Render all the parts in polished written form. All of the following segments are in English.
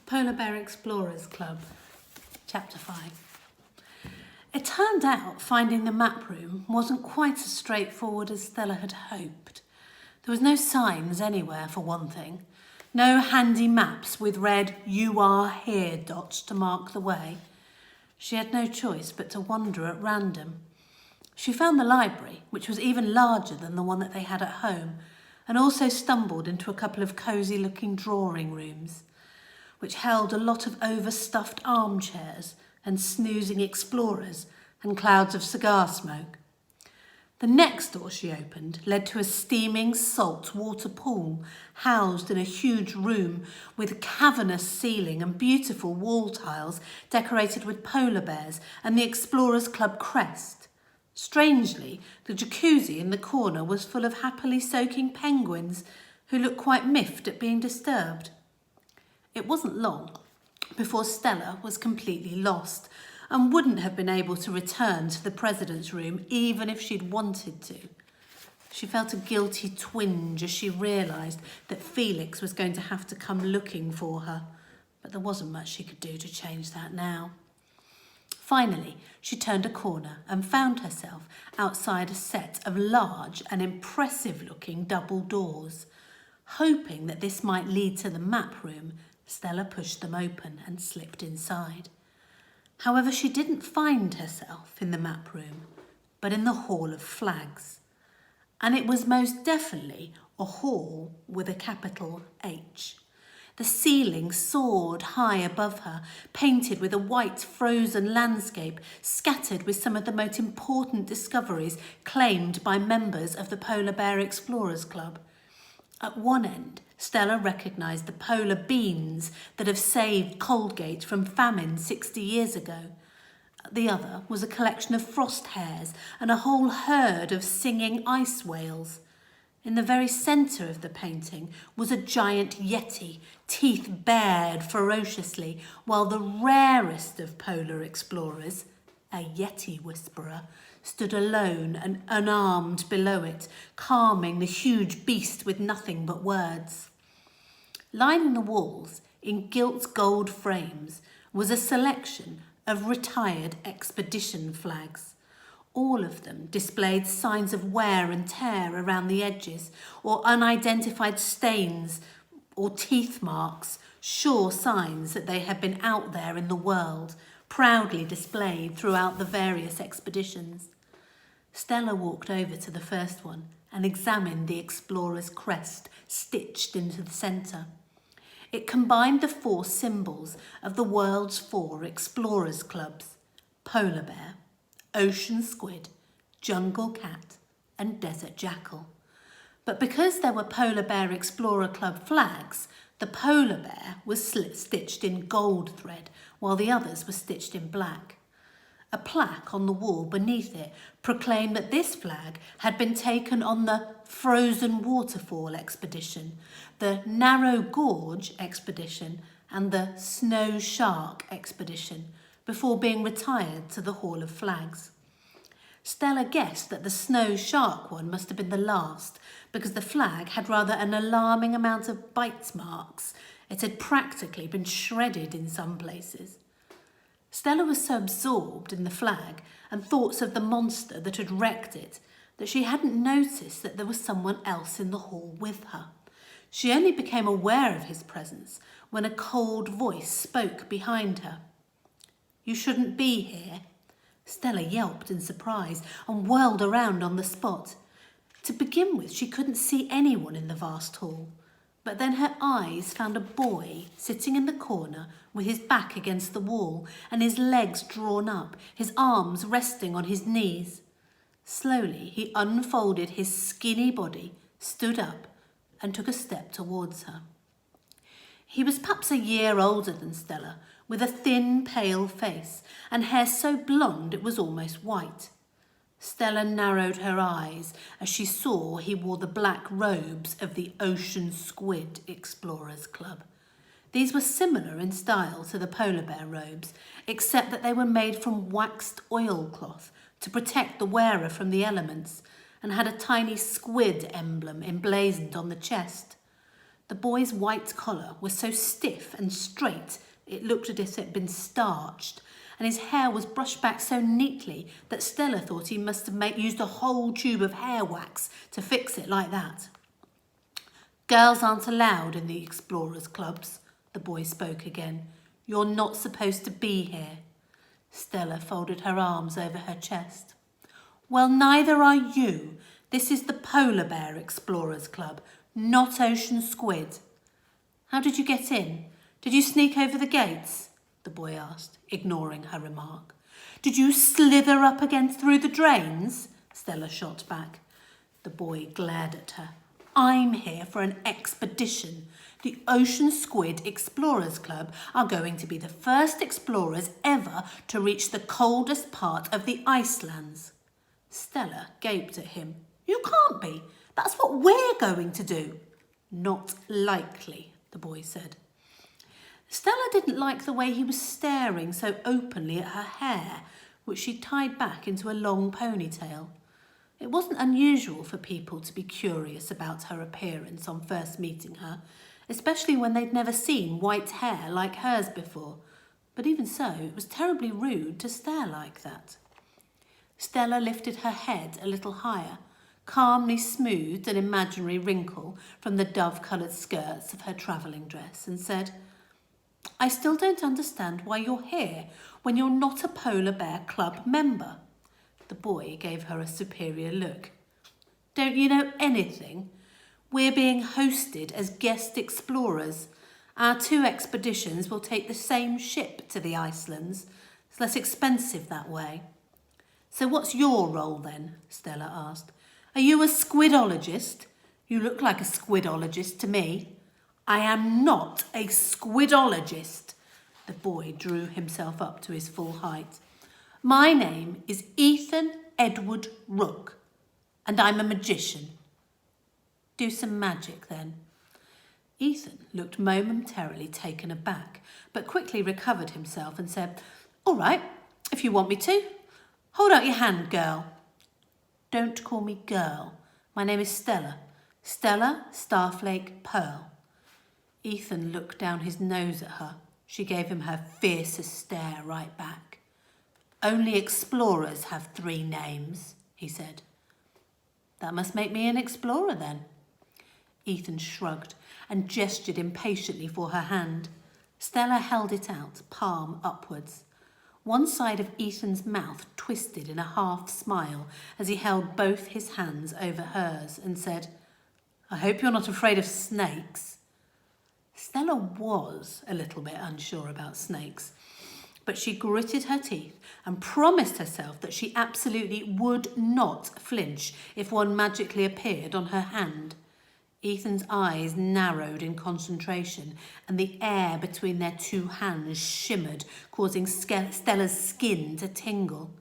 Polar Bear Explorers Club, Chapter 5. It turned out finding the map room wasn't quite as straightforward as Stella had hoped. There was no signs anywhere, for one thing. No handy maps with red "You are here" dots to mark the way. She had no choice but to wander at random. She found the library, which was even larger than the one that they had at home, and also stumbled into a couple of cosy-looking drawing rooms, which held a lot of overstuffed armchairs and snoozing explorers and clouds of cigar smoke. The next door she opened led to a steaming salt water pool housed in a huge room with a cavernous ceiling and beautiful wall tiles decorated with polar bears and the Explorers Club crest. Strangely, the jacuzzi in the corner was full of happily soaking penguins who looked quite miffed at being disturbed. It wasn't long before Stella was completely lost and wouldn't have been able to return to the president's room even if she'd wanted to. She felt a guilty twinge as she realised that Felix was going to have to come looking for her, but there wasn't much she could do to change that now. Finally, she turned a corner and found herself outside a set of large and impressive-looking double doors. Hoping that this might lead to the map room, Stella pushed them open and slipped inside. However, she didn't find herself in the map room, but in the Hall of Flags. And it was most definitely a hall with a capital H. The ceiling soared high above her, painted with a white frozen landscape scattered with some of the most important discoveries claimed by members of the Polar Bear Explorers Club. At one end, Stella recognised the polar beans that have saved Coldgate from famine 60 years ago. At the other was a collection of frost hares and a whole herd of singing ice whales. In the very centre of the painting was a giant yeti, teeth bared ferociously, while the rarest of polar explorers, a yeti whisperer, stood alone and unarmed below it, calming the huge beast with nothing but words. Lining the walls, in gilt gold frames, was a selection of retired expedition flags. All of them displayed signs of wear and tear around the edges, or unidentified stains or teeth marks, sure signs that they had been out there in the world, proudly displayed throughout the various expeditions. Stella walked over to the first one and examined the explorer's crest stitched into the centre. It combined the 4 symbols of the world's 4 explorers clubs: polar bear, ocean squid, jungle cat and desert jackal. But because there were Polar Bear Explorer Club flags, the polar bear was stitched in gold thread while the others were stitched in black. A plaque on the wall beneath it proclaimed that this flag had been taken on the Frozen Waterfall expedition, the Narrow Gorge expedition and the Snow Shark expedition before being retired to the Hall of Flags. Stella guessed that the Snow Shark one must have been the last because the flag had rather an alarming amount of bite marks. It had practically been shredded in some places. Stella was so absorbed in the flag and thoughts of the monster that had wrecked it that she hadn't noticed that there was someone else in the hall with her. She only became aware of his presence when a cold voice spoke behind her. "You shouldn't be here." Stella yelped in surprise and whirled around on the spot. To begin with, she couldn't see anyone in the vast hall. But then her eyes found a boy sitting in the corner with his back against the wall and his legs drawn up, his arms resting on his knees. Slowly, he unfolded his skinny body, stood up, and took a step towards her. He was perhaps a year older than Stella, with a thin, pale face and hair so blonde it was almost white. Stella narrowed her eyes as she saw he wore the black robes of the Ocean Squid Explorers Club. These were similar in style to the polar bear robes, except that they were made from waxed oilcloth to protect the wearer from the elements and had a tiny squid emblem emblazoned on the chest. The boy's white collar was so stiff and straight it looked as if it had been starched, and his hair was brushed back so neatly that Stella thought he must have used a whole tube of hair wax to fix it like that. "Girls aren't allowed in the explorers' clubs," the boy spoke again. "You're not supposed to be here." Stella folded her arms over her chest. "Well, neither are you. This is the Polar Bear Explorers Club, not Ocean Squid." "How did you get in? Did you sneak over the gates?" the boy asked, ignoring her remark. "Did you slither up against through the drains?" Stella shot back. The boy glared at her. "I'm here for an expedition. The Ocean Squid Explorers Club are going to be the first explorers ever to reach the coldest part of the Icelands." Stella gaped at him. "You can't be. That's what we're going to do." "Not likely," the boy said. Stella didn't like the way he was staring so openly at her hair, which she tied back into a long ponytail. It wasn't unusual for people to be curious about her appearance on first meeting her, especially when they'd never seen white hair like hers before. But even so, it was terribly rude to stare like that. Stella lifted her head a little higher, calmly smoothed an imaginary wrinkle from the dove-coloured skirts of her travelling dress and said, "I still don't understand why you're here when you're not a Polar Bear Club member." The boy gave her a superior look. "Don't you know anything? We're being hosted as guest explorers. Our 2 expeditions will take the same ship to the Icelands. It's less expensive that way." "So what's your role then?" Stella asked. "Are you a squidologist? You look like a squidologist to me." "I am not a squidologist." The boy drew himself up to his full height. "My name is Ethan Edward Rook, and I'm a magician." "Do some magic then." Ethan looked momentarily taken aback, but quickly recovered himself and said, "All right, if you want me to. Hold out your hand, girl." "Don't call me girl. My name is Stella. Stella Starflake Pearl." Ethan looked down his nose at her. She gave him her fiercest stare right back. "Only explorers have 3 names, he said. "That must make me an explorer then." Ethan shrugged and gestured impatiently for her hand. Stella held it out, palm upwards. One side of Ethan's mouth twisted in a half smile as he held both his hands over hers and said, "I hope you're not afraid of snakes." Stella was a little bit unsure about snakes, but she gritted her teeth and promised herself that she absolutely would not flinch if one magically appeared on her hand. Ethan's eyes narrowed in concentration, and the air between their 2 hands shimmered, causing Stella's skin to tingle.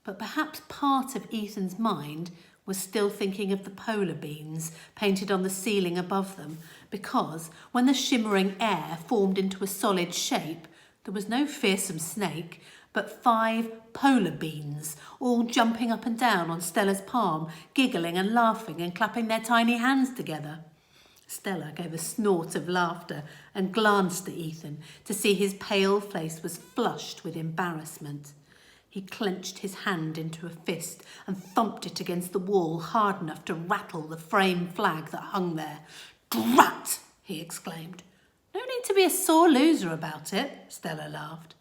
But perhaps part of Ethan's mind was still thinking of the polar beans painted on the ceiling above them, because when the shimmering air formed into a solid shape, there was no fearsome snake, but 5 polar beans, all jumping up and down on Stella's palm, giggling and laughing and clapping their tiny hands together. Stella gave a snort of laughter and glanced at Ethan to see his pale face was flushed with embarrassment. He clenched his hand into a fist and thumped it against the wall hard enough to rattle the frame flag that hung there. "Drat!" he exclaimed. "No need to be a sore loser about it," Stella laughed.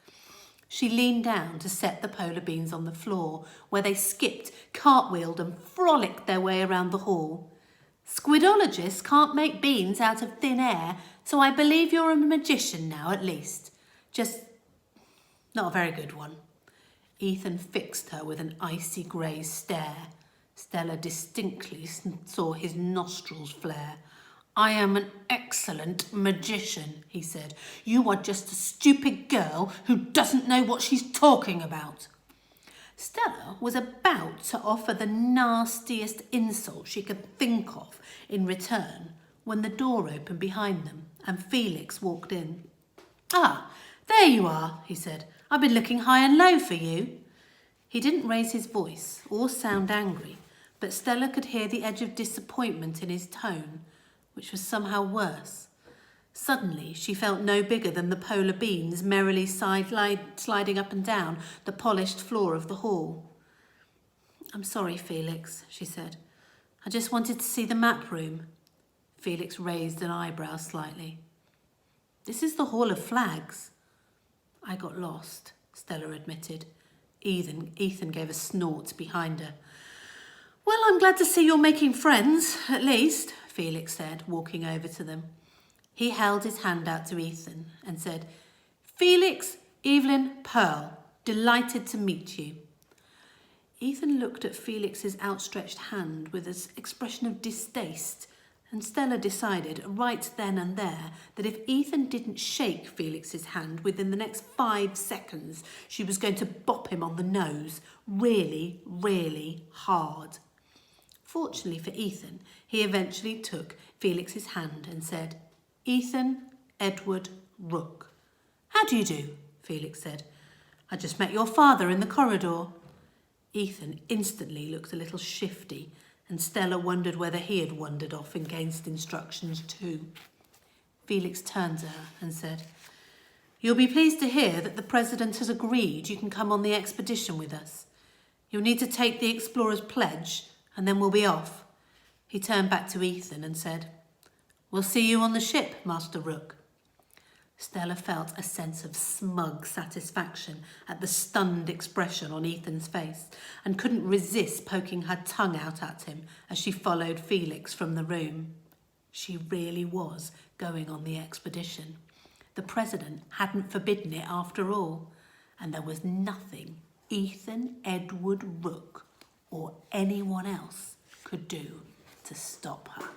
She leaned down to set the polar beans on the floor, where they skipped, cartwheeled and frolicked their way around the hall. "Squidologists can't make beans out of thin air, so I believe you're a magician now at least. Just not a very good one." Ethan fixed her with an icy grey stare. Stella distinctly saw his nostrils flare. "I am an excellent magician," he said. "You are just a stupid girl who doesn't know what she's talking about." Stella was about to offer the nastiest insult she could think of in return when the door opened behind them and Felix walked in. "Ah, there you are," he said. "I've been looking high and low for you." He didn't raise his voice or sound angry, but Stella could hear the edge of disappointment in his tone. which was somehow worse. Suddenly, she felt no bigger than the polar beans merrily sliding up and down the polished floor of the hall. "I'm sorry, Felix," she said. "I just wanted to see the map room." Felix raised an eyebrow slightly. "This is the Hall of Flags." "I got lost," Stella admitted. Ethan gave a snort behind her. "Well, I'm glad to see you're making friends, at least," Felix said, walking over to them. He held his hand out to Ethan and said, "Felix, Evelyn, Pearl, delighted to meet you." Ethan looked at Felix's outstretched hand with an expression of distaste, and Stella decided right then and there that if Ethan didn't shake Felix's hand within the next 5 seconds, she was going to bop him on the nose really, really hard. Fortunately for Ethan, he eventually took Felix's hand and said, "Ethan Edward Rook." "How do you do?" Felix said. "I just met your father in the corridor." Ethan instantly looked a little shifty, and Stella wondered whether he had wandered off against instructions too. Felix turned to her and said, "You'll be pleased to hear that the President has agreed you can come on the expedition with us. You'll need to take the Explorer's Pledge, and then we'll be off." He turned back to Ethan and said, "We'll see you on the ship, Master Rook." Stella felt a sense of smug satisfaction at the stunned expression on Ethan's face and couldn't resist poking her tongue out at him as she followed Felix from the room. She really was going on the expedition. The President hadn't forbidden it after all, and there was nothing Ethan Edward Rook or anyone else could do to stop her.